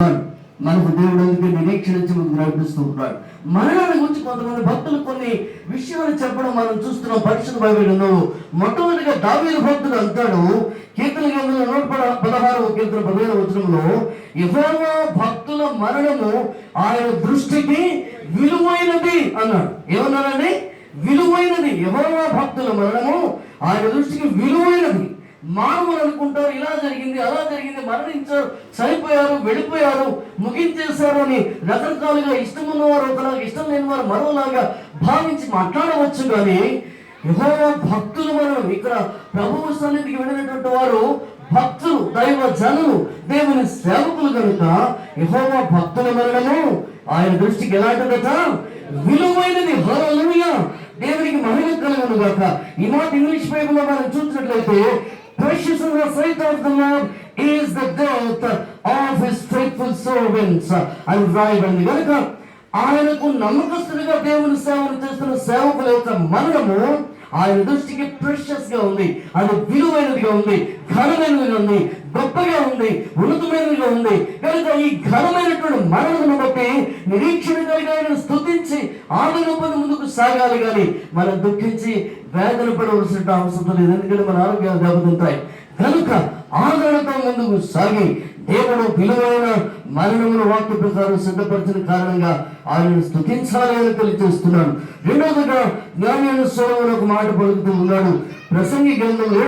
మనకు దేవుడు అందుకే నిరీక్షణ నడిపిస్తూ ఉంటాడు. మరణాన్ని గురించి కొంతమంది భక్తులు కొన్ని విషయాలు చెప్పడం మనం చూస్తున్నాం పరిశుద్ధ బైబిల్లో. మొట్టమొదటిగా దావీదు భక్తుడు అంటాడు, కీర్తన గ్రంథంలో 116వ కీర్తన 15వ వచనంలో, యెహోవా భక్తుల మరణము ఆయన దృష్టికి విలువైనది అన్నాడు. ఏమన్నాడండి? విలువైనది. యెహోవా భక్తుల మరణము ఆయన దృష్టికి విలువైనది. మానవులు అనుకుంటారు ఇలా జరిగింది అలా జరిగింది, మరణించారు, చనిపోయారు, వెళ్ళిపోయారు, ముగించేశారు అని రకరకాలుగా ఇష్టం ఉన్నవారు ఒకలాగా, ఇష్టం లేని వారు మరోలాగా భావించి మాట్లాడవచ్చు. కానీ యెహోవా భక్తుల మరణం, ఇక్కడ ప్రభువు సన్నిధికి వెళ్ళినటువంటి వారు భక్తులు, దైవ జనులు, దేవుని సేవకులు కనుక యెహోవా భక్తుల మరణము ఆయన దృష్టికి ఎలాంటిదట? విలువైనది. హల్లెలూయా, దేవునికి మహిమ కలుగును గాక. ఈ మాట ఇంగ్లీష్ బైబిల్లో మనం చూసినట్లయితే, precious in the sight of the Lord is the death of his faithful servants అని వ్రాయబడింది. కనుక ఆయనకు నమ్మకస్తులుగా దేవుని సేవను చేస్తున్న సేవకుల యొక్క మరణము ఆయన దృష్టికి ప్రెషియస్ గా ఉంది, అది విలువైనదిగా ఉంది, ఘనమైనదిగా ఉంది, గొప్పగా ఉంది, ఉన్నతమైనదిగా ఉంది. కనుక ఈ ఘనమైనటువంటి మరణమును బట్టి నిరీక్షణ కలిగి స్తుతించి ఆనందపడి ముందుకు సాగాలి. కానీ మనం దుఃఖించి వేదన పడవలసిన అవసరం లేదు, ఎందుకంటే మన ఆరోగ్యాలు దెబ్బతింటాయి. కనుక ఆదరణతో ముందుకు సాగి దేవుడు విలువైన మరణమును వాక్య ప్రకారం సిద్ధపరిచిన కారణంగా ఆయనను స్తుతించాలి అని తెలియజేస్తున్నాడు. రెండవదిగా జ్ఞాని అయిన సొలొమోను ఒక మాట పలుకుతూ ఉన్నాడు. ప్రసంగి గ్రంథం